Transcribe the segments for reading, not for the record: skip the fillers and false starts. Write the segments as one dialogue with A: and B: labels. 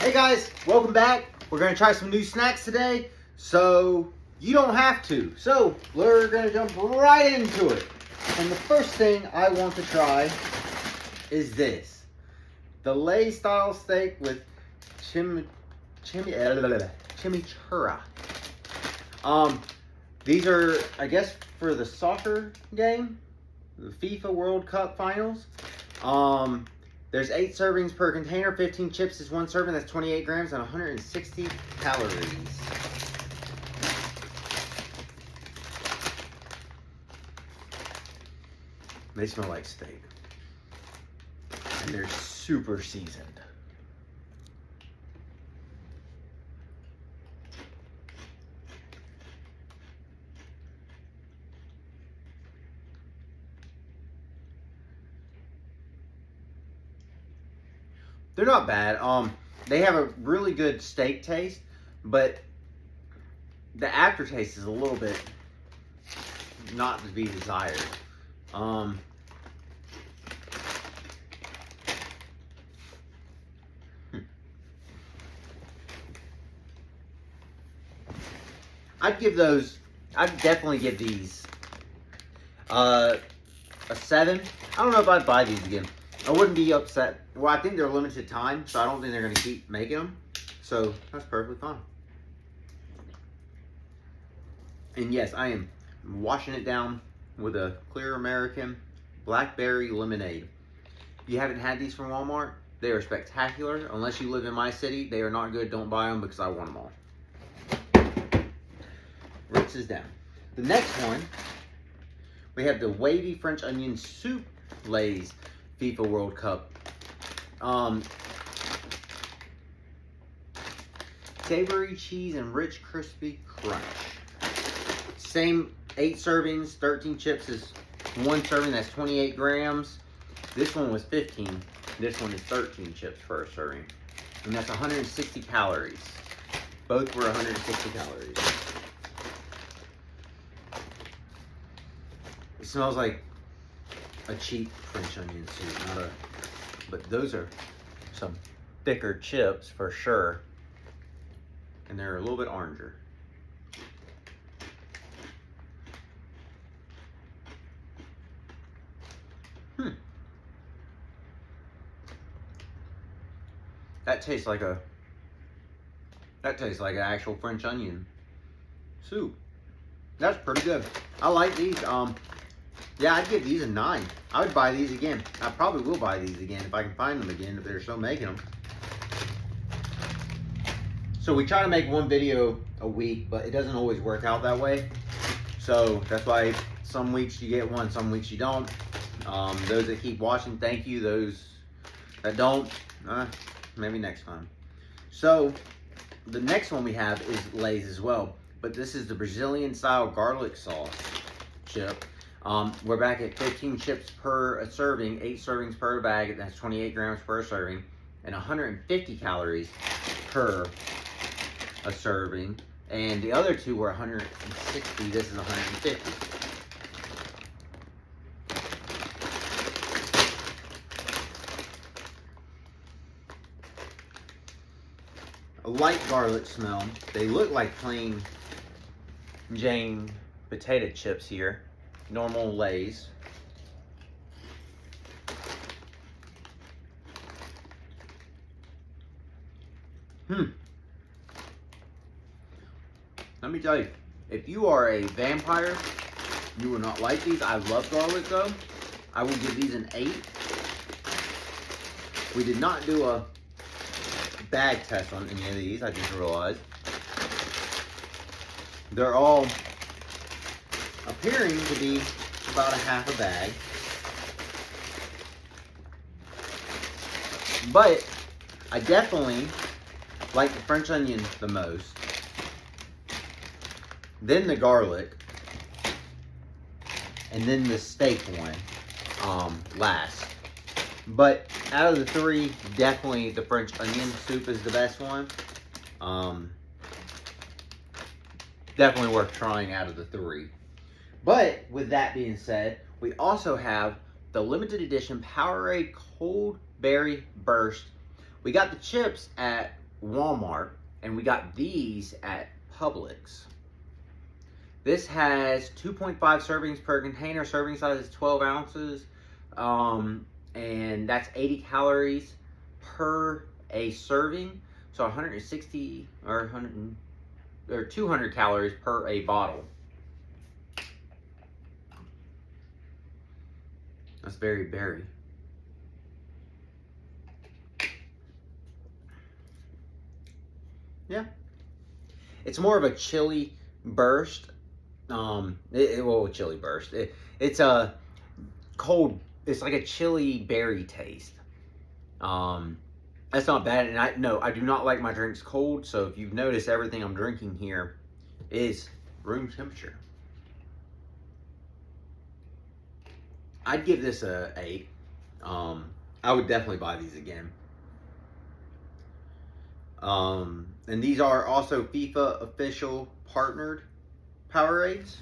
A: Hey guys, welcome back. We're gonna try some new snacks today, so you don't have to. So we're gonna jump right into it. And the first thing I want to try is this. The Lay's style steak with chimichurri. These are, I guess, for the soccer game, the FIFA World Cup finals. There's 8 servings per container. 15 chips is 1 serving. That's 28 grams and 160 calories. They smell like steak. And they're super seasoned. They're not bad. They have a really good steak taste, but the aftertaste is a little bit not to be desired. I'd definitely give these a 7. I don't know if I'd buy these again. I wouldn't be upset. Well, I think they're limited time, so I don't think they're going to keep making them. So that's perfectly fine. And yes, I am washing it down with a Clear American Blackberry Lemonade. If you haven't had these from Walmart, they are spectacular. Unless you live in my city, they are not good. Don't buy them because I want them all. Rinses down. The next one, we have the Wavy French Onion Soup Lay's FIFA World Cup. Savory cheese and rich crispy crunch. Same 8 servings, 13 chips is 1 serving. That's 28 grams. This one was 15. This one is 13 chips per serving. And that's 160 calories. Both were 160 calories. It smells like a cheap French onion soup, but those are some thicker chips for sure. And they're a little bit oranger. That tastes like an actual French onion soup. That's pretty good. I like these. Yeah, I'd give these a 9. I would buy these again. I probably will buy these again if I can find them again, if they're still making them. So we try to make 1 video a week, but it doesn't always work out that way. So that's why some weeks you get 1, some weeks you don't. Those that keep watching, thank you. Those that don't, maybe next time. So the next one we have is Lay's as well, but this is the Brazilian style garlic sauce chip. We're back at 15 chips per serving, 8 servings per bag. That's 28 grams per serving, and 150 calories per a serving. And the other 2 were 160. This is 150. A light garlic smell. They look like plain Jane potato chips here. Normal Lay's. Let me tell you, if you are a vampire, you will not like these. I love garlic though. I will give these an 8. We did not do a bag test on any of these, I just realized. They're all appearing to be about a half a bag. But I definitely like the French onion the most. Then the garlic. And then the steak one last. But out of the 3, definitely the French onion soup is the best one. Definitely worth trying out of the 3. But with that being said, we also have the limited edition Powerade Cold Berry Burst. We got the chips at Walmart, and we got these at Publix. This has 2.5 servings per container. Serving size is 12 ounces. And that's 80 calories per a serving. So 160 or 200 calories per a bottle. That's very berry. Yeah. It's more of a chili burst. Chili burst. It's a cold. It's like a chili berry taste. That's not bad. And I do not like my drinks cold. So if you've noticed, everything I'm drinking here is room temperature. I'd give this a 8. I would definitely buy these again. And these are also FIFA official partnered Powerades.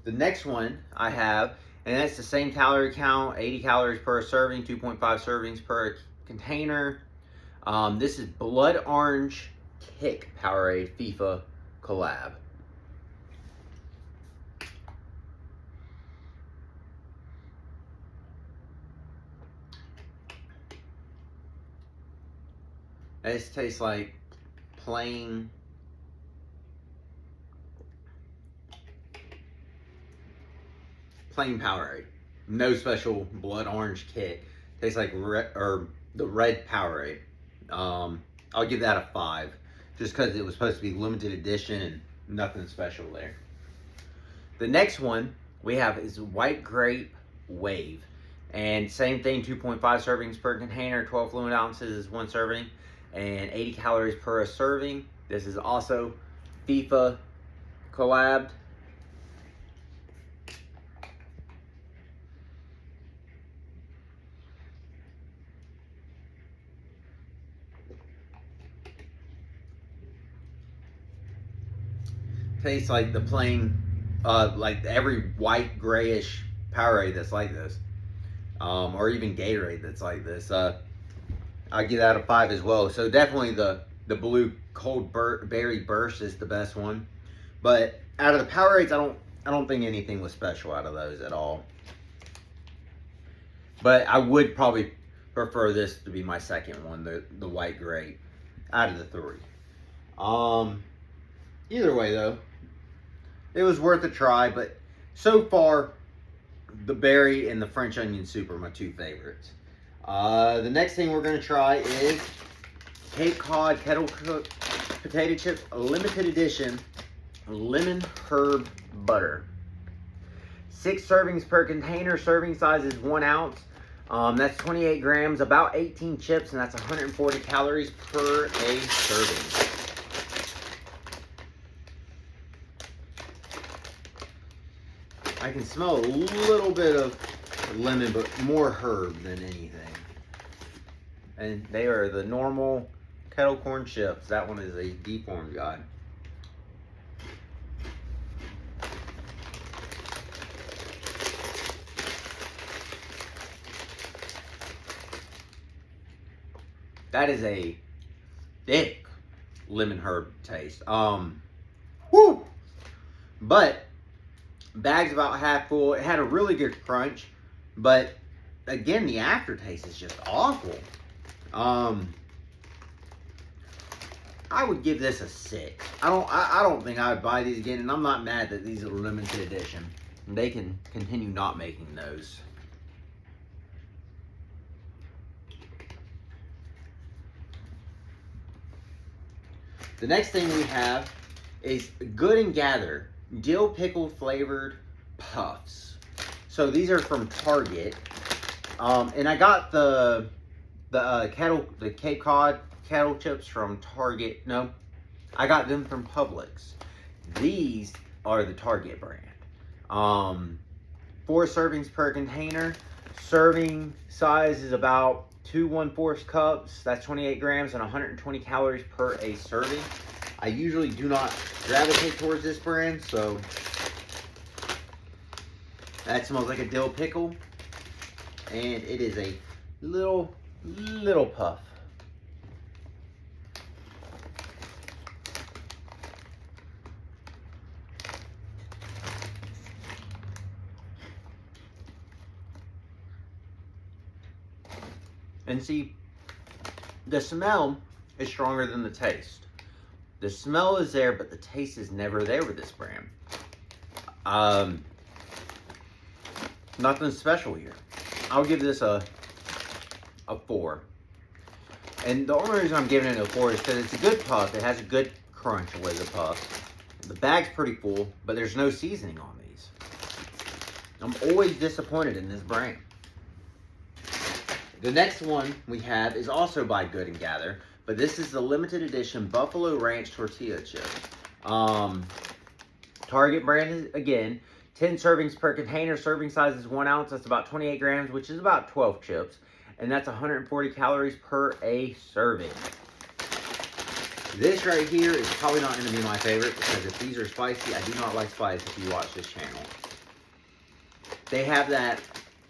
A: The next one I have, and that's the same calorie count, 80 calories per serving, 2.5 servings per container. This is Blood Orange Kick Powerade FIFA collab. This tastes like plain Powerade. No special Blood Orange kick. Tastes like the red Powerade. I'll give that a 5, just because it was supposed to be limited edition and nothing special there. The next one we have is White Grape Wave, and same thing, 2.5 servings per container, 12 fluid ounces is one serving, and 80 calories per a serving. This is also FIFA collabed. Tastes like the plain, like every white grayish Powerade that's like this, or even Gatorade that's like this. I'll give that a 5 as well. So definitely the blue cold berry burst is the best one. But out of the Powerades, I don't think anything was special out of those at all. But I would probably prefer this to be my second one, the white grape, out of the 3. Either way though, it was worth a try. But so far, the berry and the French onion soup are my 2 favorites. The next thing we're going to try is Cape Cod Kettle Cooked Potato Chips Limited Edition Lemon Herb Butter. 6 servings per container. Serving size is 1 ounce. That's 28 grams, about 18 chips, and that's 140 calories per a serving. I can smell a little bit of lemon, but more herb than anything. And they are the normal kettle corn chips. That one is a deformed guy. That is a thick lemon herb taste. Woo! But bag's about half full. It had a really good crunch, but again, the aftertaste is just awful. I would give this a 6. I don't think I would buy these again, and I'm not mad that these are limited edition. They can continue not making those. The next thing we have is Good and Gather dill pickle flavored puffs. So these are from Target, and I got the Cape Cod kettle chips from Target. No, I got them from Publix. These are the Target brand. 4 servings per container. Serving size is about 2 1/4 cups. That's 28 grams and 120 calories per a serving. I usually do not gravitate towards this brand, so that smells like a dill pickle, and it is a little puff. And see, the smell is stronger than the taste. The smell is there, but the taste is never there with this brand. Nothing special here. I'll give this a 4. And the only reason I'm giving it a 4 is because it's a good puff. It has a good crunch with the puff. The bag's pretty full, but there's no seasoning on these. I'm always disappointed in this brand. The next one we have is also by Good & Gather, but this is the limited edition Buffalo Ranch Tortilla Chip. Target brand again. 10 servings per container. Serving size is 1 ounce. That's about 28 grams, which is about 12 chips. And that's 140 calories per a serving. This right here is probably not going to be my favorite because if these are spicy, I do not like spice if you watch this channel. They have that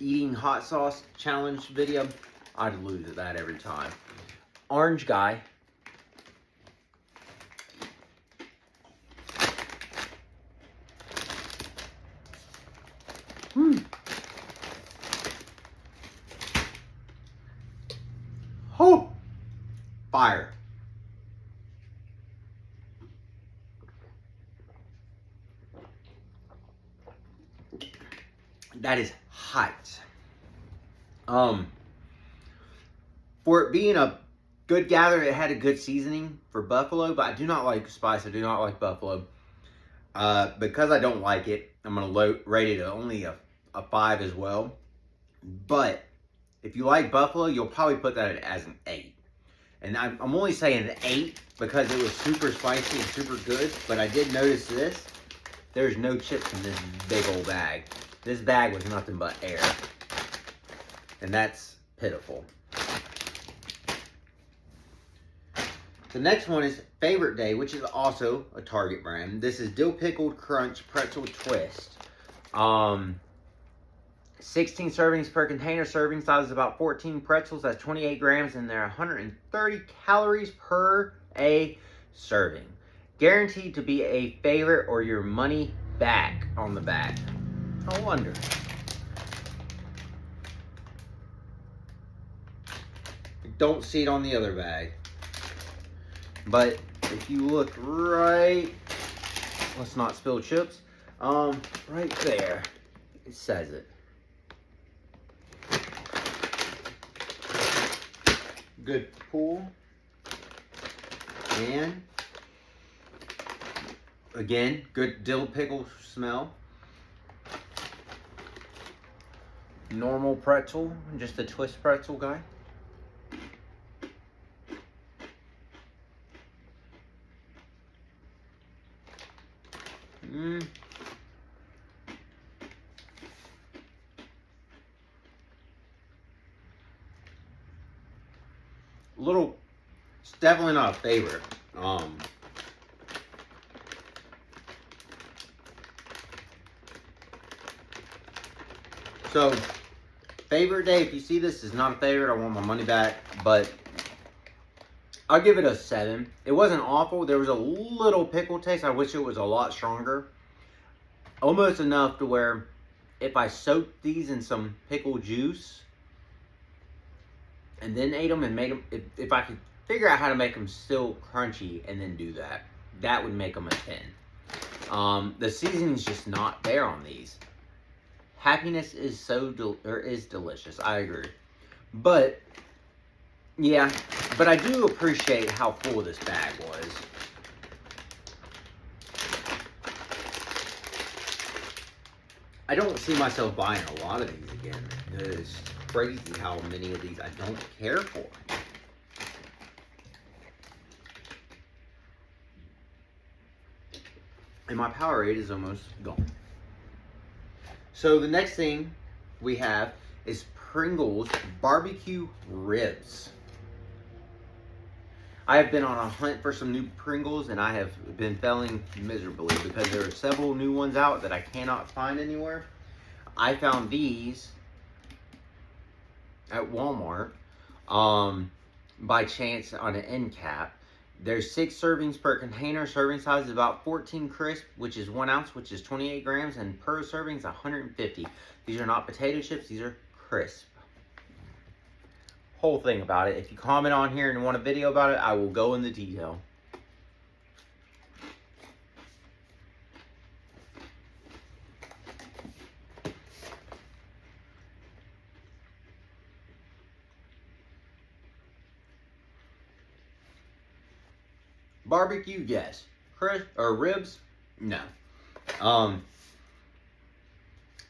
A: eating hot sauce challenge video. I'd lose at that every time. Orange Guy. Oh, fire. That is hot. For it being a Good Gather, it had a good seasoning for buffalo, but I do not like spice. I do not like buffalo. Because I don't like it, I'm going to rate it only a 5 as well. But if you like buffalo, you'll probably put that as an 8. And I'm only saying an 8 because it was super spicy and super good. But I did notice this. There's no chips in this big old bag. This bag was nothing but air. And that's pitiful. The next one is Favorite Day, which is also a Target brand. This is Dill Pickled Crunch Pretzel Twist. 16 servings per container. Serving size is about 14 pretzels. That's 28 grams, and they're 130 calories per a serving. Guaranteed to be a favorite or your money back on the back. I wonder. Don't see it on the other bag. But if you look right, let's not spill chips. Right there, it says it. Good pull. And again, good dill pickle smell. Normal pretzel, just a twist pretzel guy. Little, it's definitely not a favorite. So, Favorite Day, if you see this is not a favorite, I want my money back, but I'll give it a 7. It wasn't awful. There was a little pickle taste. I wish it was a lot stronger. Almost enough to where if I soaked these in some pickle juice and then ate them and made them, if I could figure out how to make them still crunchy and then do that, that would make them a 10. The seasoning's just not there on these. Happiness is is delicious. I agree. But yeah, but I do appreciate how full this bag was. I don't see myself buying a lot of these again. It's crazy how many of these I don't care for. And my Powerade is almost gone. So the next thing we have is Pringles barbecue ribs. I have been on a hunt for some new Pringles, and I have been failing miserably because there are several new ones out that I cannot find anywhere. I found these at Walmart by chance on an end cap. There's 6 servings per container. Serving size is about 14 crisp, which is 1 ounce, which is 28 grams, and per serving is 150. These are not potato chips, these are crisp. whole thing about it. If you comment on here and want a video about it, I will go into detail. Barbecue, yes. Crisp or ribs, no. I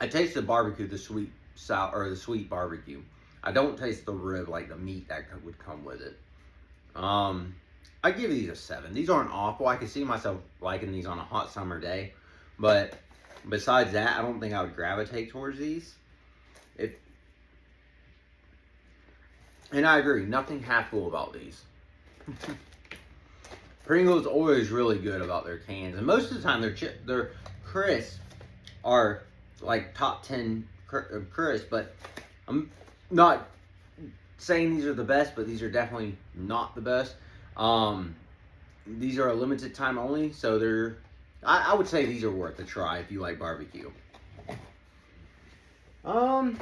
A: taste the barbecue, the sweet sour or the sweet barbecue. I don't taste the rib, like the meat that would come with it. I give these a 7. These aren't awful. I can see myself liking these on a hot summer day, but besides that, I don't think I would gravitate towards these. And I agree, nothing half full about these. Pringles always really good about their cans, and most of the time their crisps are like top 10 crisps, but I'm not saying these are the best, but these are definitely not the best. These are a limited time only, so I would say these are worth a try if you like barbecue. The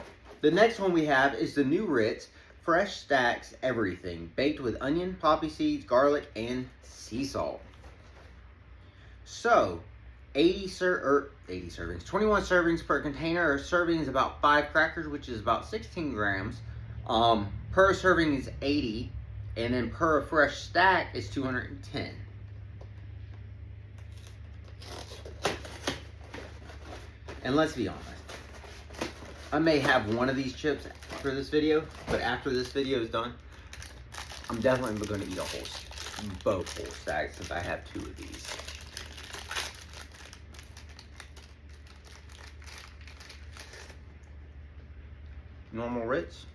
A: next one we have is the new Ritz Fresh Stacks Everything, baked with onion, poppy seeds, garlic, and sea salt. So 80 servings, 21 servings per container. A serving is about 5 crackers, which is about 16 grams. Per serving is 80, and then per fresh stack is 210. And let's be honest, I may have one of these chips for this video, but after this video is done, I'm definitely going to eat both whole stacks, since I have 2 of these. Normal Ritz.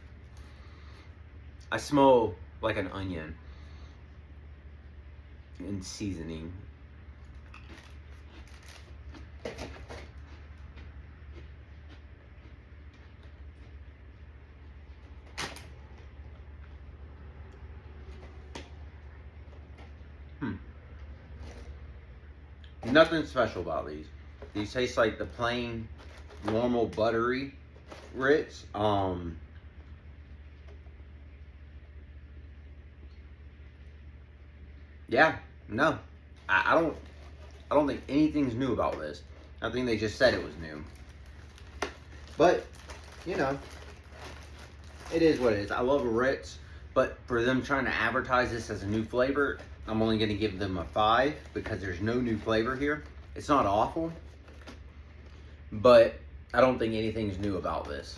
A: I smell like an onion and seasoning. Nothing special about these. These taste like the plain, normal, buttery Ritz. Yeah, no, I don't think anything's new about this. I think they just said it was new. But, you know, it is what it is. I love Ritz, but for them trying to advertise this as a new flavor, I'm only going to give them a 5 because there's no new flavor here. It's not awful, but I don't think anything's new about this.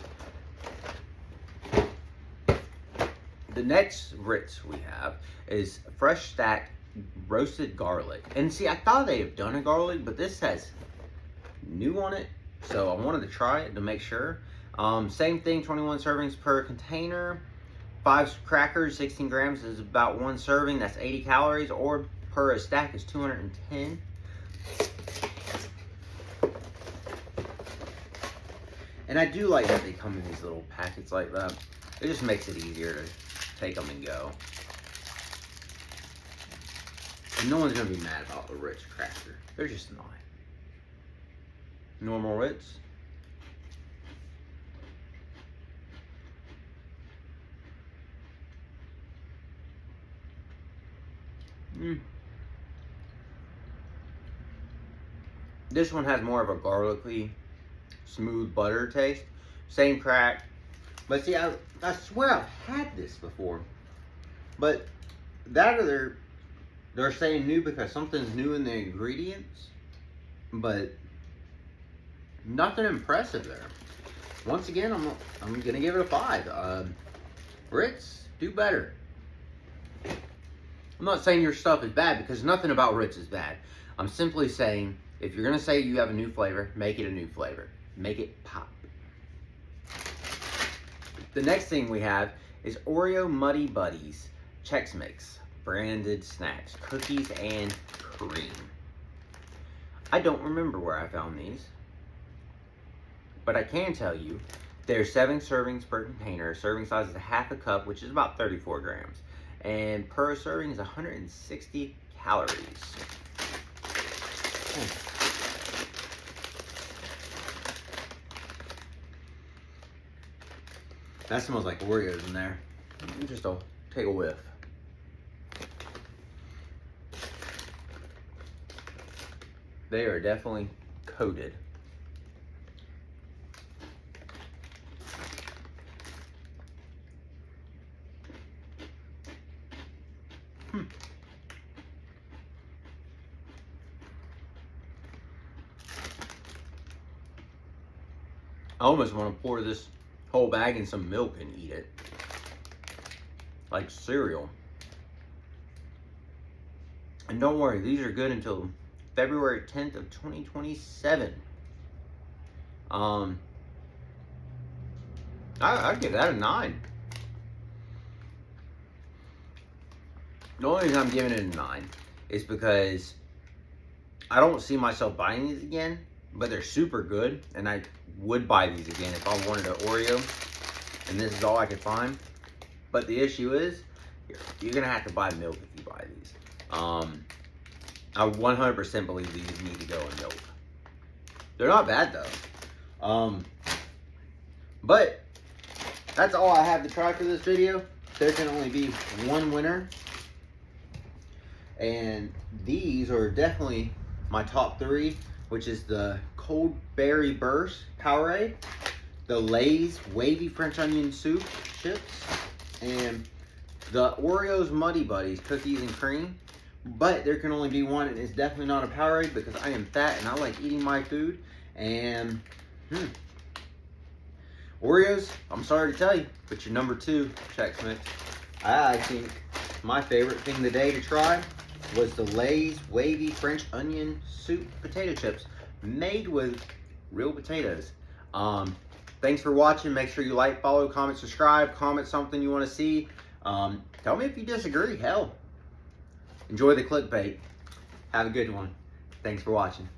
A: The next Ritz we have is Fresh Stacked Roasted Garlic. And see, I thought they have done a garlic, but this says new on it, so I wanted to try it to make sure. Same thing, 21 servings per container. 5 crackers, 16 grams is about 1 serving. That's 80 calories, or per a stack is 210. And I do like that they come in these little packets like that. It just makes it easier to take them and go. And no one's gonna be mad about the Ritz cracker. They're just not. Normal Ritz. This one has more of a garlicky, smooth butter taste. Same crack. But see, I swear I've had this before. But that or they're saying new because something's new in the ingredients. But nothing impressive there. Once again, I'm gonna give it a 5. Ritz, do better. I'm not saying your stuff is bad, because nothing about Ritz is bad. I'm simply saying, if you're gonna say you have a new flavor, make it a new flavor. Make it pop. The next thing we have is Oreo Muddy Buddies Chex Mix branded snacks, cookies and cream. I don't remember where I found these, but I can tell you there's 7 servings per container. Serving size is a half a cup, which is about 34 grams. And per serving is 160 calories. That smells like Oreos in there. Just take a whiff. They are definitely coated. I almost want to pour this whole bag in some milk and eat it. Like cereal. And don't worry, these are good until February 10th of 2027. I'd give that a 9. The only reason I'm giving it a 9 is because I don't see myself buying these again, but they're super good, and I would buy these again if I wanted an Oreo, and this is all I could find. But the issue is, you're gonna have to buy milk if you buy these. I 100% believe these need to go in milk. They're not bad though. But that's all I have to try for this video. There can only be one winner. And these are definitely my top 3, which is the Cold Berry Burst Powerade, the Lay's Wavy French Onion Soup Chips, and the Oreos Muddy Buddies Cookies and Cream. But there can only be one, and it's definitely not a Powerade because I am fat and I like eating my food. And Oreos, I'm sorry to tell you, but you're number 2, Chex Mix. I think my favorite thing today to try was the Lay's Wavy French Onion Soup Potato Chips made with real potatoes. Thanks for watching. Make sure you like, follow, comment, subscribe, comment something you want to see. Tell me if you disagree. Hell, enjoy the clickbait. Have a good one. Thanks for watching.